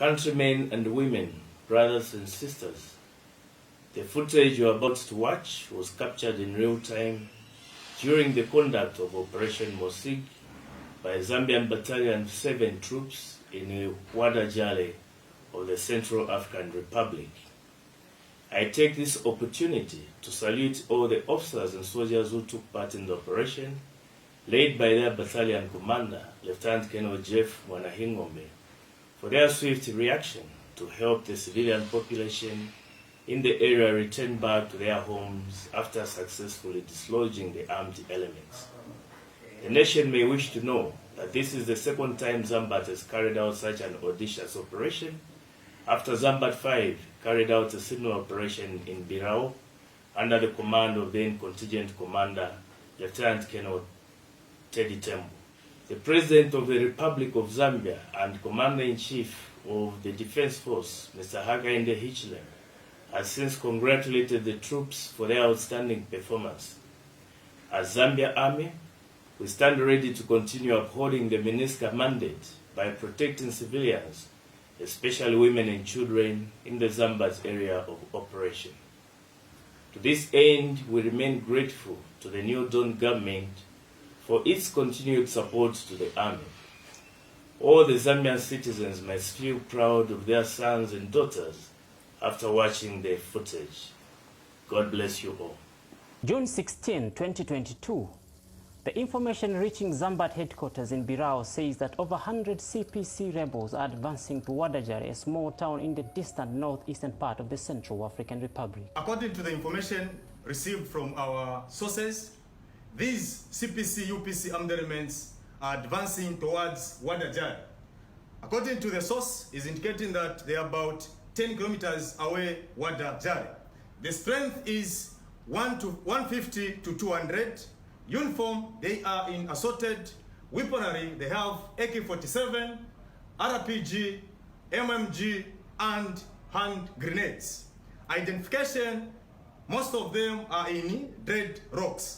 countrymen and women, brothers and sisters. The footage you're about to watch was captured in real time during the conduct of Operation Mosig by Zambian Battalion 7 troops in Wanja of the Central African Republic. I take this opportunity to salute all the officers and soldiers who took part in the operation, led by their battalion commander, Lieutenant Colonel Jeff Mwanahingombe, for their swift reaction to help the civilian population in the area return back to their homes after successfully dislodging the armed elements. The nation may wish to know that this is the second time Zambat has carried out such an audacious operation, after Zambat 5 carried out a similar operation in Birao under the command of then contingent commander, Lieutenant Colonel Teddy Tembo. The President of the Republic of Zambia and Commander-in-Chief of the Defense Force, Mr. Hakainde Hichilema, has since congratulated the troops for their outstanding performance. As Zambia Army, we stand ready to continue upholding the MINUSCA mandate by protecting civilians, especially women and children, in the Zambat area of operation. To this end, we remain grateful to the New Dawn government for its continued support to the Army. All the Zambian citizens must feel proud of their sons and daughters after watching the footage. God bless you all. June 16, 2022, the information reaching Zambat headquarters in Birao says that over 100 CPC rebels are advancing to Wadajare, a small town in the distant northeastern part of the Central African Republic. According to the information received from our sources, these CPC UPC armed elements are advancing towards Wadajare. According to the source, is indicating that they are about 10 kilometers away Wadajare. The strength is 150 to 200. Uniform, they are in assorted weaponry. They have AK-47, RPG, MMG, and hand grenades. Identification, most of them are in dead rocks.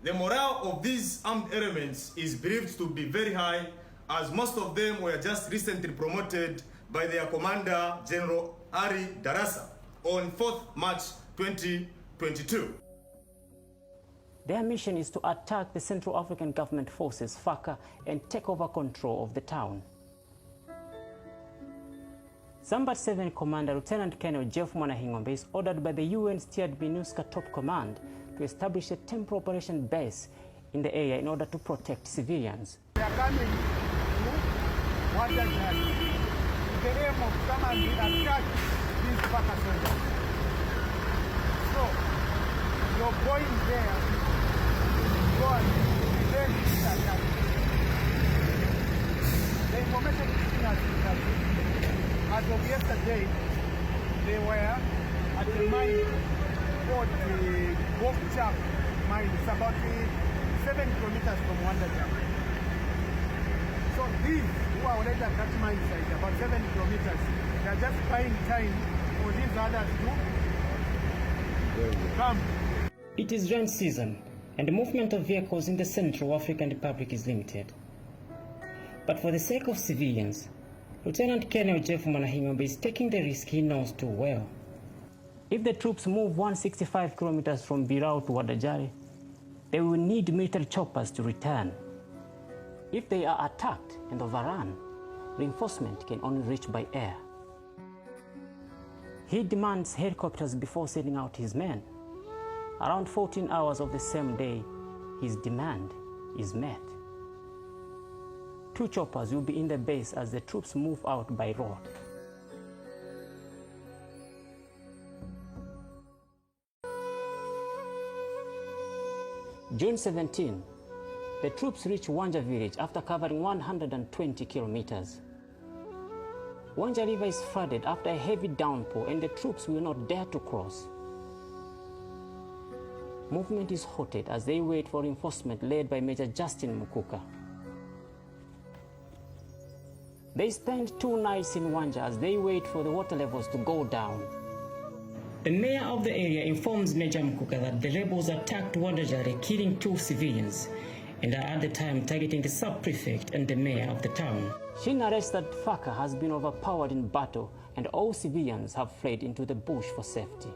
The morale of these armed elements is believed to be very high, as most of them were just recently promoted by their commander, General Ari Darasa, on 4th March 2022. Their mission is to attack the Central African Government forces, FACA, and take over control of the town. Zambat 7 Commander Lieutenant Colonel Jeff Mwanahingombe is ordered by the UN-steered MINUSCA Top Command to establish a temporary operation base in the area in order to protect civilians. We are coming to Wanja with the aim of coming and attack these FACA soldiers. So, you're going there, go and prevent this attack. The information is that as of yesterday, they were at the mine called the Wanja mine. It's about 7 kilometers from Wanja. So these who are already at that mine site, about 7 kilometers, they are just buying time for these others to come. It is rain season, and the movement of vehicles in the Central African Republic is limited. But for the sake of civilians, Lieutenant Colonel Jeff Mwanahingombe is taking the risk he knows too well. If the troops move 165 kilometers from Birao to Wadajare, they will need military choppers to return. If they are attacked and overrun, reinforcement can only reach by air. He demands helicopters before sending out his men. Around 14 hours of the same day, his demand is met. 2 choppers will be in the base as the troops move out by road. June 17, the troops reach Wanja village after covering 120 kilometers. Wanja River is flooded after a heavy downpour and the troops will not dare to cross. Movement is halted as they wait for reinforcement led by Major Justin Mukuka. They spend 2 nights in Wanja as they wait for the water levels to go down. The mayor of the area informs Major Mukuka that the rebels attacked Wadajare, killing 2 civilians, and are at the time targeting the sub-prefect and the mayor of the town. She narrates that Faka has been overpowered in battle and all civilians have fled into the bush for safety.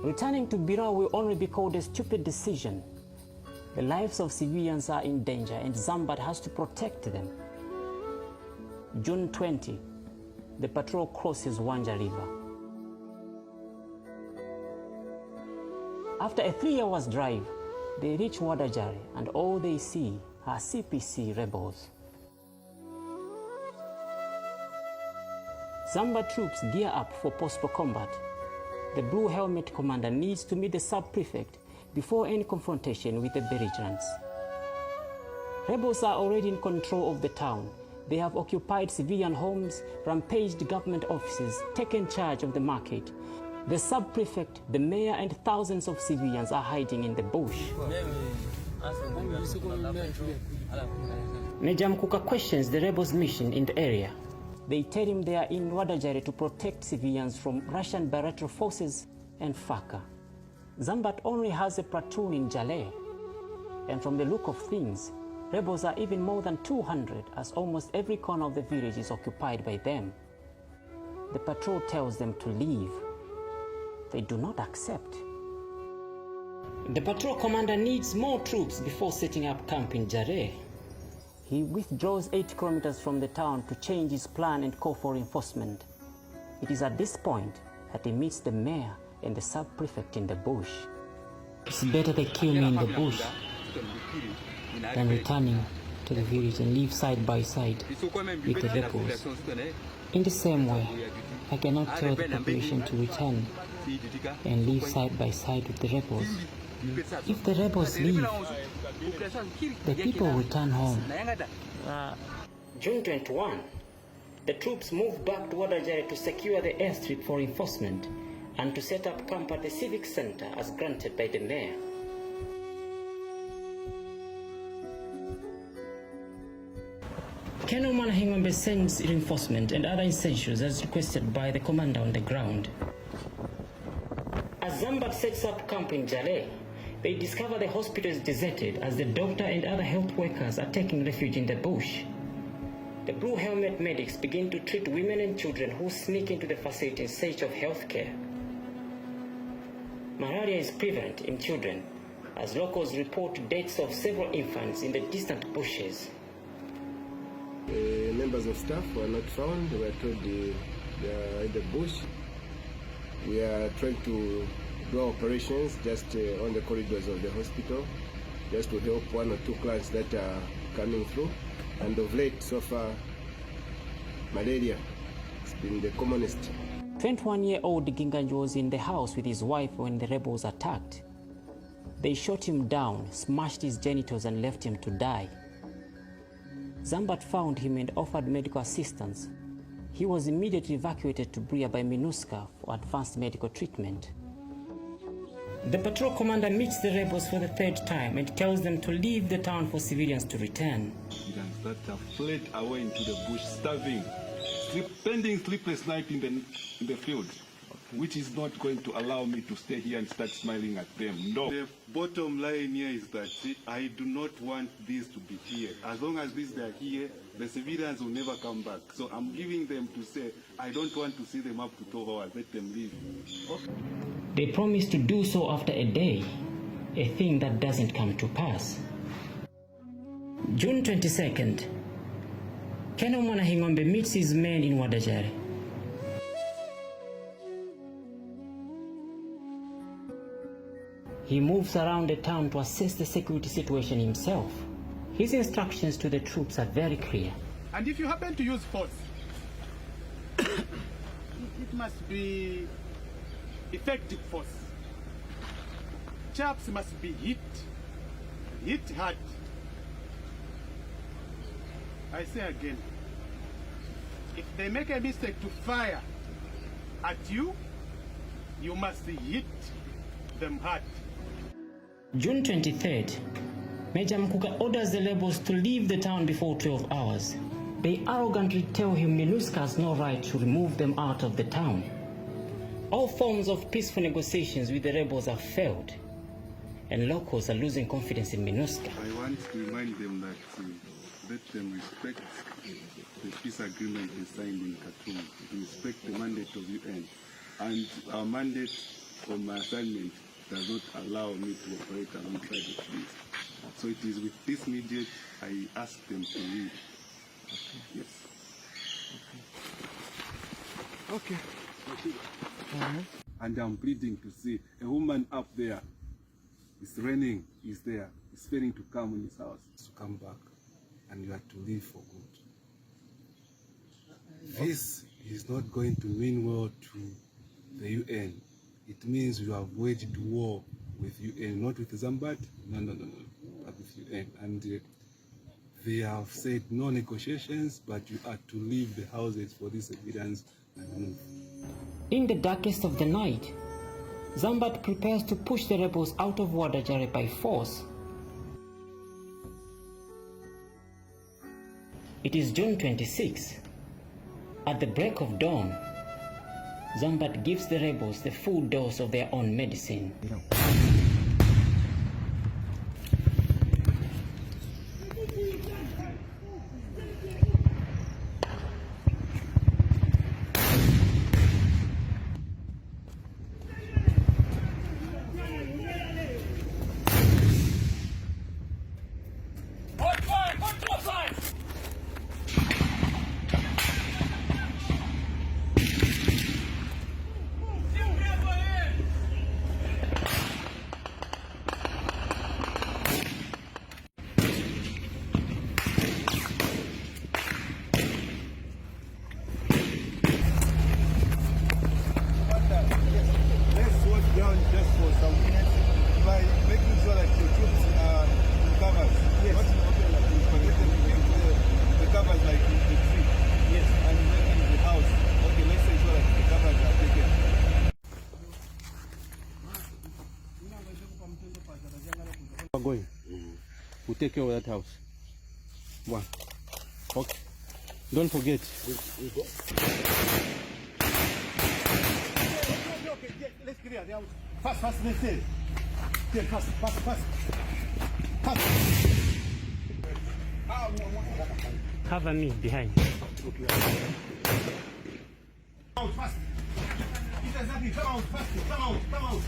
Returning to Bira will only be called a stupid decision. The lives of civilians are in danger and Zambian has to protect them. June 20, the patrol crosses Wanja River. After a 3 hours drive, they reach Wadajari and all they see are CPC rebels. Zambian troops gear up for possible combat. The Blue Helmet commander needs to meet the sub-prefect before any confrontation with the belligerents. Rebels are already in control of the town. They have occupied civilian homes, rampaged government offices, taken charge of the market. The sub-prefect, the mayor, and thousands of civilians are hiding in the bush. Major Mkuka questions the rebels' mission in the area. They tell him they are in Wadajari to protect civilians from Russian bilateral forces and Faka. Zambian only has a platoon in Jale, and from the look of things, rebels are even more than 200 as almost every corner of the village is occupied by them. The patrol tells them to leave. They do not accept. The patrol commander needs more troops before setting up camp in Jare. He withdraws 8 kilometers from the town to change his plan and call for reinforcement. It is at this point that he meets the mayor and the sub-prefect in the bush. It's better they kill me in the bush than returning to the village and live side by side with the rebels. In the same way, I cannot tell the population to return and live side by side with the rebels. If the rebels leave, the people will return home. June 21, the troops moved back to Wadajari to secure the airstrip for reinforcement and to set up camp at the civic center as granted by the mayor. Colonel Manahingombe sends reinforcement and other essentials as requested by the commander on the ground. As Zambian sets up camp in Jale, they discover the hospital is deserted as the doctor and other health workers are taking refuge in the bush. The Blue Helmet medics begin to treat women and children who sneak into the facility in search of health care. Malaria is prevalent in children, as locals report deaths of several infants in the distant bushes. Members of staff were not found. We were told they are in the bush. We are trying to do operations just on the corridors of the hospital, just to help 1 or 2 clients that are coming through. And of late, so far, malaria has been the commonest. 21-year-old Ginganjo was in the house with his wife when the rebels attacked. They shot him down, smashed his genitals and left him to die. Zambian found him and offered medical assistance. He was immediately evacuated to Bria by MINUSCA for advanced medical treatment. The patrol commander meets the rebels for the 3rd time and tells them to leave the town for civilians to return. That have fled away into the bush, starving, spending sleepless night in the field, which is not going to allow me to stay here and start smiling at them. No. The bottom line here is that I do not want these to be here. As long as these are here, the civilians will never come back. So I'm giving them to say, I don't want to see them up to 12 hours. Let them leave. Okay. They promise to do so after a day, a thing that doesn't come to pass. June 22nd, Colonel Manahingombe meets his men in Wadajari. He moves around the town to assess the security situation himself. His instructions to the troops are very clear. And if you happen to use force, it must be effective force. Chaps must be hit hard. I say again, if they make a mistake to fire at you, you must hit them hard. June 23rd, Major Mkuka orders the rebels to leave the town before 12 hours. They arrogantly tell him MINUSCA has no right to remove them out of the town. All forms of peaceful negotiations with the rebels have failed, and locals are losing confidence in MINUSCA. I want to remind them that let them respect the peace agreement they signed in Khartoum, respect the mandate of UN. And our mandate or my assignment does not allow me to operate alongside of this. So it is with this mandate I ask them to leave. Okay. Yes. Okay. And I'm pleading to see a woman up there. It's raining, is there. It's failing to come in his house. To come back, and you have to leave for good. This is not going to mean well to the UN. It means you have waged war with UN, not with Zambian, no, but with UN. And they have said no negotiations, but you are to leave the houses for this evidence and move. In the darkest of the night, Zambian prepares to push the rebels out of Wadajare by force. It is June 26. At the break of dawn, Zambian gives the rebels the full dose of their own medicine. Going. We'll take care of that house. One. Okay. Don't forget. We go. Okay, let's clear the house. Fast, let's say. Fast. Cover me behind. Okay. Out, fast. Come out.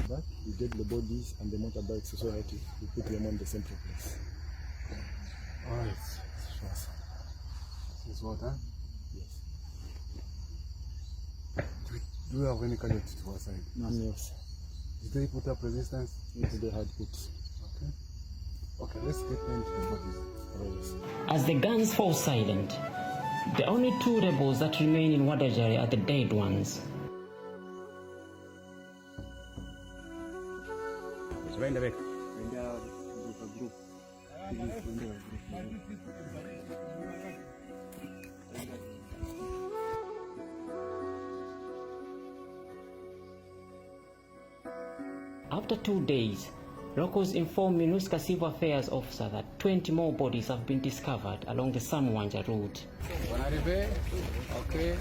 Back, we get the bodies and the motorbikes so that we put them on the central place. Alright, sure. This is what, huh? Yes. Do we have any casualties to our side? None else. Did they put up resistance? Yes, they had put. Okay, let's get into the bodies. Yes. As the guns fall silent, the only two rebels that remain in Wadajare are the dead ones. Right away. After 2 days, locals inform MINUSCA Civil Affairs officer that 20 more bodies have been discovered along the Wanja route. Okay.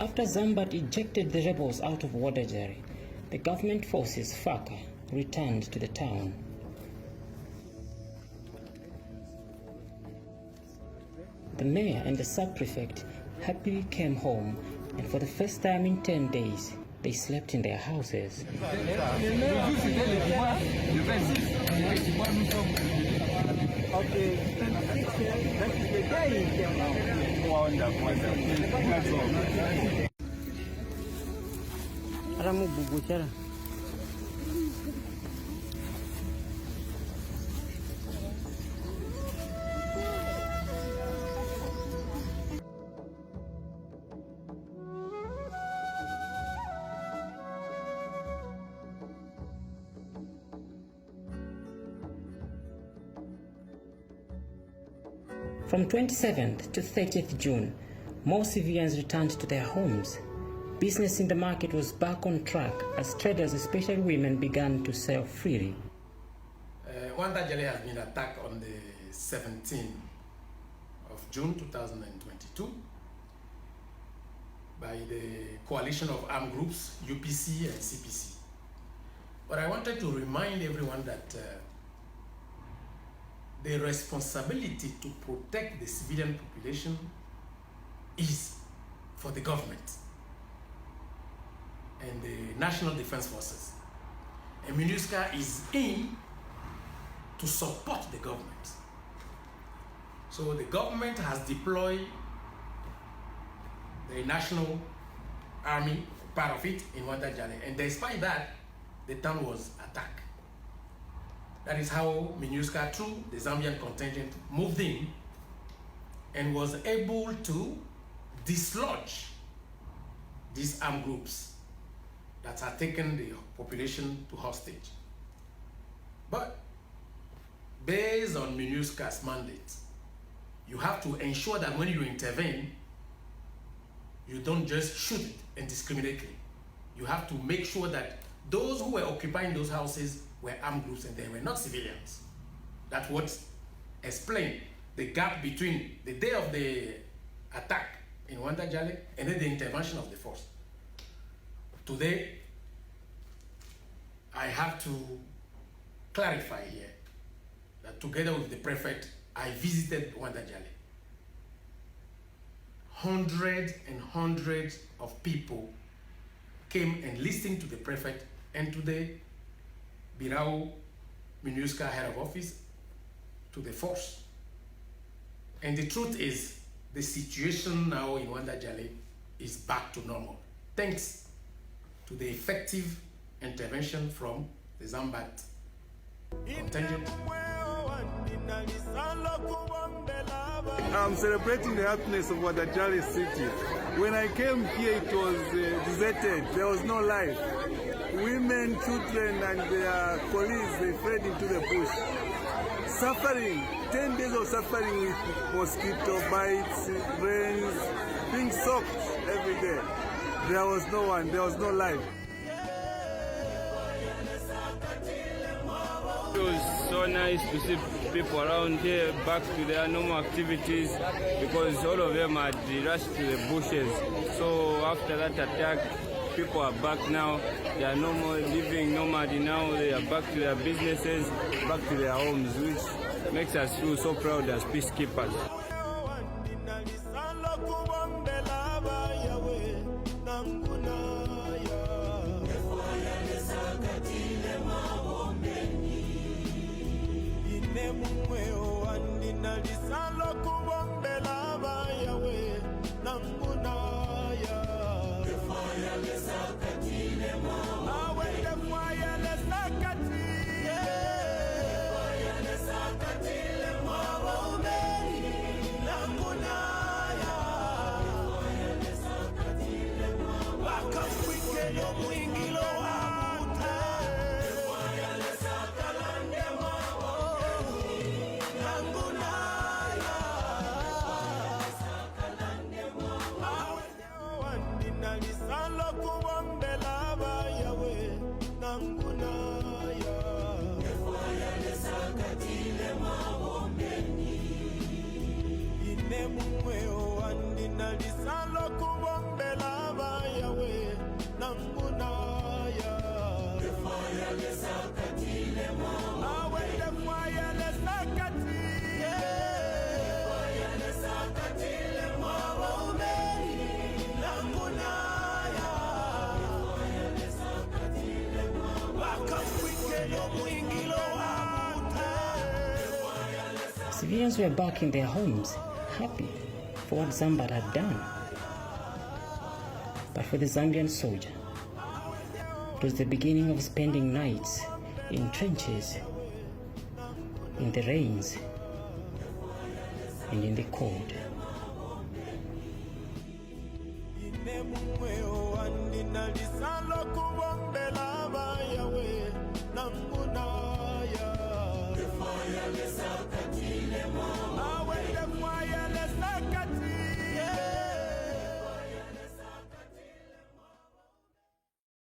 After Zambian ejected the rebels out of Wadajare, the government forces FACA returned to the town. The mayor and the sub-prefect happily came home, and for the first time in 10 days, they slept in their houses. From 27th to 30th June, more civilians returned to their homes. Business in the market was back on track as traders, especially women, began to sell freely. Wadajare has been attacked on the 17th of June 2022 by the coalition of armed groups, UPC and CPC. But I wanted to remind everyone that the responsibility to protect the civilian population is for the government and the National Defense Forces. And MINUSCA is in to support the government. So the government has deployed the National Army, part of it, in Wanja, and despite that, the town was attacked. That is how MINUSCA, through the Zambian contingent, moved in and was able to dislodge these armed groups that had taken the population to hostage. But based on MINUSCA's mandate, you have to ensure that when you intervene, you don't just shoot it indiscriminately. You have to make sure that those who were occupying those houses were armed groups and they were not civilians. That's what explained the gap between the day of the attack in Wanja and then the intervention of the force. Today, I have to clarify here that together with the prefect, I visited Wanja. Hundreds and hundreds of people came and listened to the prefect and to the Birao MINUSCA head of office, to the force. And the truth is, the situation now in Wanja is back to normal, thanks to the effective intervention from the Zambian contingent. I'm celebrating the happiness of Wanja city. When I came here, it was deserted. There was no life. Women, children, and their colleagues, they fled into the bush. Suffering, 10 days of suffering with mosquito bites, rains, being soaked every day. There was no one, there was no life. It was so nice to see people around here back to their normal activities because all of them had rushed to the bushes. So after that attack, people are back now. They are normal, living normally now. They are back to their businesses, back to their homes, which makes us feel so proud as peacekeepers. Civilians were back in their homes, happy for what Zambian had done. But for the Zambian soldier, it was the beginning of spending nights in trenches, in the rains, and in the cold. Nalisalo kubombela bayawe nanguna